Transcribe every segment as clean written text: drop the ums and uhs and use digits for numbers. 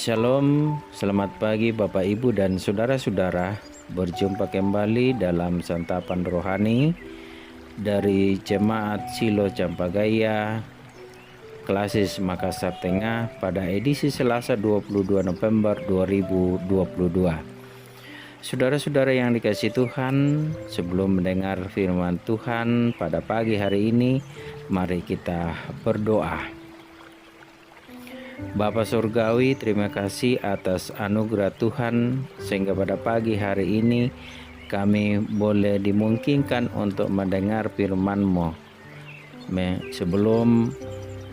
Shalom, selamat pagi Bapak Ibu dan saudara-saudara. Berjumpa kembali dalam santapan rohani dari Jemaat Silo Campagaya, Klasis Makassar Tengah pada edisi Selasa 22 November 2022. Saudara-saudara yang dikasihi Tuhan, sebelum mendengar firman Tuhan pada pagi hari ini, mari kita berdoa. Bapa Surgawi, terima kasih atas anugerah Tuhan sehingga pada pagi hari ini kami boleh dimungkinkan untuk mendengar firman-Mu. Sebelum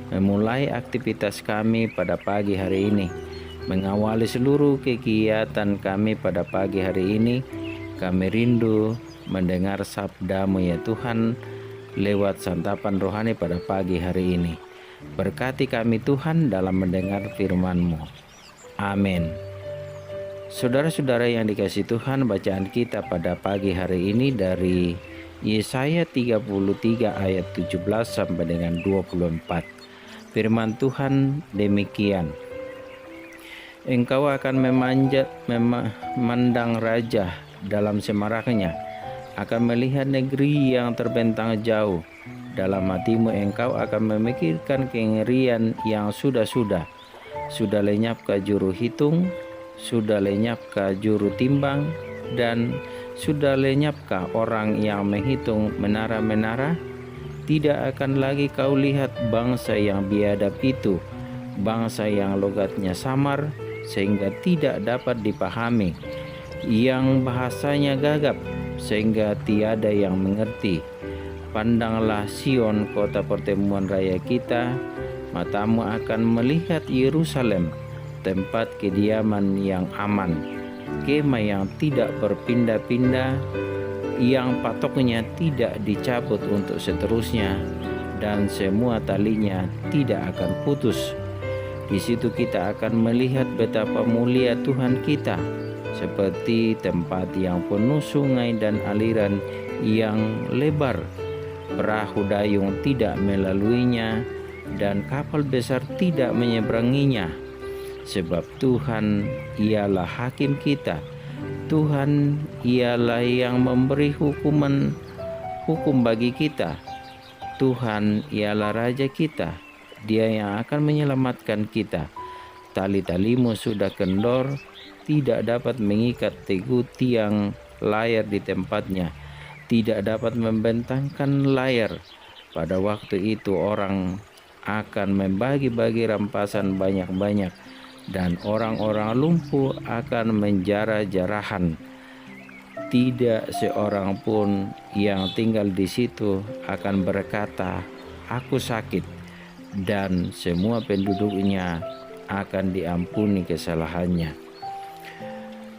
memulai aktivitas kami pada pagi hari ini, mengawali seluruh kegiatan kami pada pagi hari ini, kami rindu mendengar sabda-Mu ya Tuhan lewat santapan rohani pada pagi hari ini. Berkati kami Tuhan dalam mendengar firman-Mu. Amin. Saudara-saudara yang dikasihi Tuhan, bacaan kita pada pagi hari ini dari Yesaya 33 ayat 17 sampai dengan 24. Firman Tuhan demikian. Engkau akan memandang raja dalam semaraknya, akan melihat negeri yang terbentang jauh. Dalam hatimu engkau akan memikirkan kengerian yang sudah lenyapkah juru hitung, sudah lenyapkah juru timbang, dan sudah lenyapkah orang yang menghitung menara-menara? Tidak akan lagi kau lihat bangsa yang biadab itu, bangsa yang logatnya samar sehingga tidak dapat dipahami, yang bahasanya gagap sehingga tiada yang mengerti. Pandanglah Sion, kota pertemuan raya kita, matamu akan melihat Yerusalem, tempat kediaman yang aman, kemah yang tidak berpindah-pindah, yang patoknya tidak dicabut untuk seterusnya, dan semua talinya tidak akan putus. Di situ kita akan melihat betapa mulia Tuhan kita, seperti tempat yang penuh sungai dan aliran yang lebar. Perahu dayung tidak melaluinya, dan kapal besar tidak menyeberanginya. Sebab Tuhan ialah hakim kita, Tuhan ialah yang memberi hukum bagi kita. Tuhan ialah Raja kita, Dia yang akan menyelamatkan kita. Tali-talimu sudah kendor, tidak dapat mengikat teguh tiang layar di tempatnya, tidak dapat membentangkan layar. Pada waktu itu orang akan membagi-bagi rampasan banyak-banyak, dan orang-orang lumpuh akan menjarah-jarahan. Tidak seorang pun yang tinggal di situ akan berkata, "Aku sakit," dan semua penduduknya akan diampuni kesalahannya.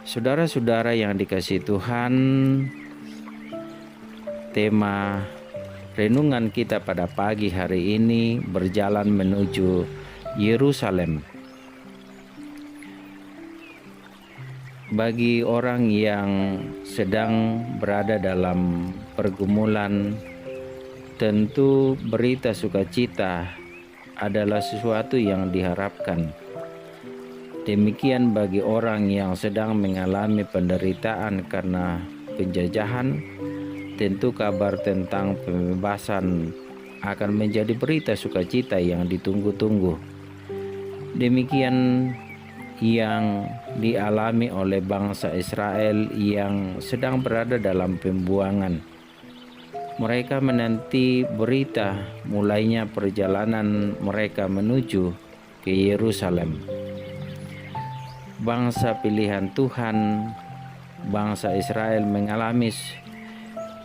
Saudara-saudara yang dikasihi Tuhan, tema renungan kita pada pagi hari ini berjalan menuju Yerusalem. Bagi orang yang sedang berada dalam pergumulan, tentu berita sukacita adalah sesuatu yang diharapkan. Demikian bagi orang yang sedang mengalami penderitaan karena penjajahan, tentu kabar tentang pembebasan akan menjadi berita sukacita yang ditunggu-tunggu. Demikian yang dialami oleh bangsa Israel yang sedang berada dalam pembuangan. Mereka menanti berita mulainya perjalanan mereka menuju ke Yerusalem. Bangsa pilihan Tuhan, bangsa Israel mengalami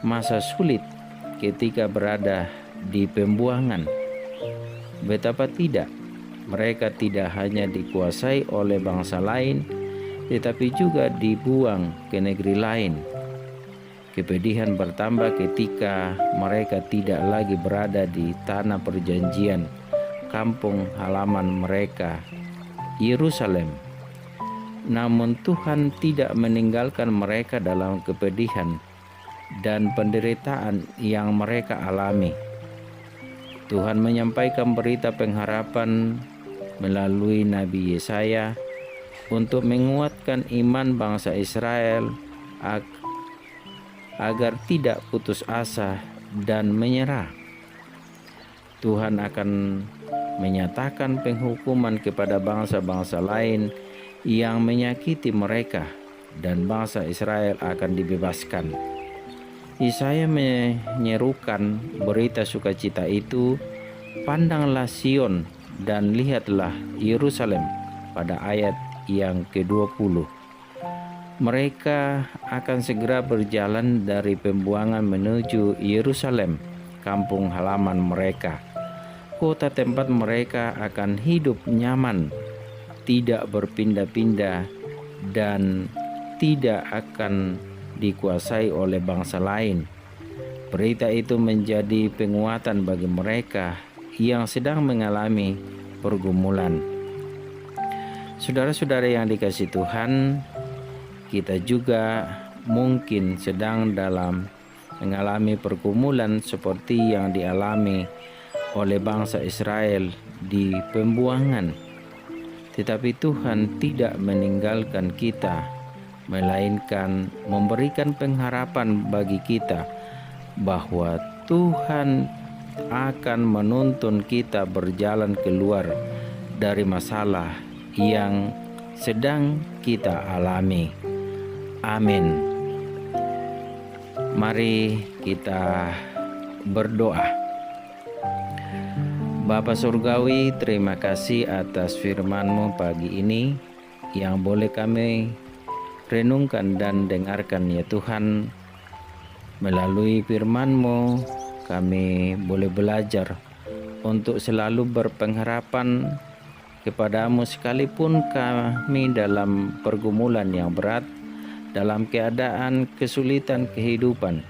masa sulit ketika berada di pembuangan. Betapa tidak, mereka tidak hanya dikuasai oleh bangsa lain, tetapi juga dibuang ke negeri lain. Kepedihan bertambah ketika mereka tidak lagi berada di tanah perjanjian, kampung halaman mereka, Yerusalem. Namun Tuhan tidak meninggalkan mereka dalam kepedihan dan penderitaan yang mereka alami. Tuhan menyampaikan berita pengharapan melalui Nabi Yesaya untuk menguatkan iman bangsa Israel agar tidak putus asa dan menyerah. Tuhan akan menyatakan penghukuman kepada bangsa-bangsa lain yang menyakiti mereka, dan bangsa Israel akan dibebaskan. Yesaya menyerukan berita sukacita itu, "Pandanglah Sion dan lihatlah Yerusalem," pada ayat yang ke-20. Mereka akan segera berjalan dari pembuangan menuju Yerusalem, kampung halaman mereka. Kota tempat mereka akan hidup nyaman, tidak berpindah-pindah, dan tidak akan dikuasai oleh bangsa lain. Berita itu menjadi penguatan bagi mereka yang sedang mengalami pergumulan. Saudara-saudara yang dikasihi Tuhan, kita juga mungkin sedang mengalami pergumulan seperti yang dialami oleh bangsa Israel di pembuangan. Tetapi Tuhan tidak meninggalkan kita, melainkan memberikan pengharapan bagi kita bahwa Tuhan akan menuntun kita berjalan keluar dari masalah yang sedang kita alami. Amin. Mari kita berdoa. Bapa Surgawi, terima kasih atas firman-Mu pagi ini yang boleh kami renungkan dan dengarkan ya Tuhan. Melalui firman-Mu kami boleh belajar untuk selalu berpengharapan kepadamu sekalipun kami dalam pergumulan yang berat, dalam keadaan kesulitan kehidupan.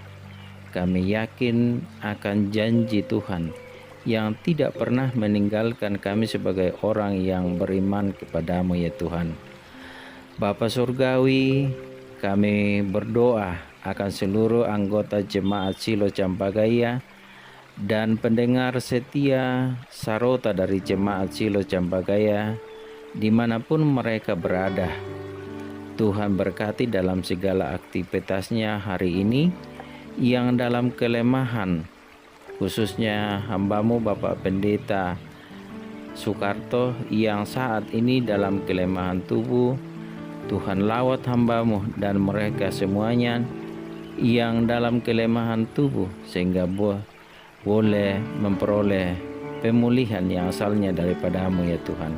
Kami yakin akan janji Tuhan yang tidak pernah meninggalkan kami sebagai orang yang beriman kepadamu ya Tuhan. Bapa Surgawi, kami berdoa akan seluruh anggota jemaat Shilo Campagaya dan pendengar setia Sarota dari jemaat Shilo Campagaya dimanapun mereka berada. Tuhan berkati dalam segala aktivitasnya hari ini yang dalam kelemahan, khususnya hamba-Mu Bapak Pendeta Soekarto yang saat ini dalam kelemahan tubuh. Tuhan lawat hamba-Mu dan mereka semuanya yang dalam kelemahan tubuh sehingga boleh memperoleh pemulihan yang asalnya daripada-Mu ya Tuhan.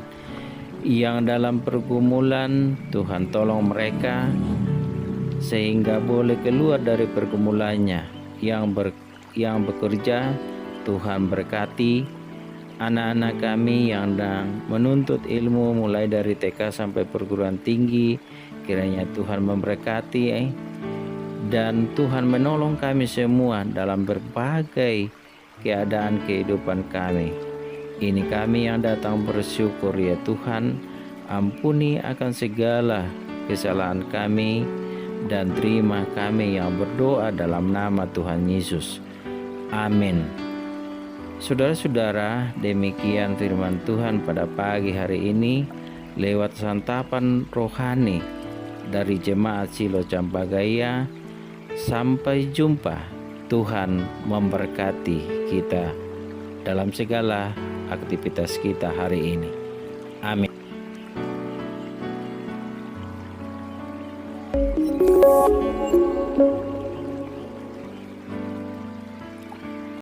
Yang dalam pergumulan, Tuhan tolong mereka sehingga boleh keluar dari pergumulannya. Yang bekerja, Tuhan berkati anak-anak kami yang menuntut ilmu mulai dari TK sampai perguruan tinggi. Kiranya Tuhan memberkati dan Tuhan menolong kami semua dalam berbagai keadaan kehidupan kami. Ini kami yang datang bersyukur ya Tuhan. Ampuni akan segala kesalahan kami dan terima kami yang berdoa dalam nama Tuhan Yesus. Amin. Saudara-saudara, demikian firman Tuhan pada pagi hari ini lewat santapan rohani dari jemaat Shilo Campagaya. Sampai jumpa. Tuhan memberkati kita dalam segala aktivitas kita hari ini. Amin.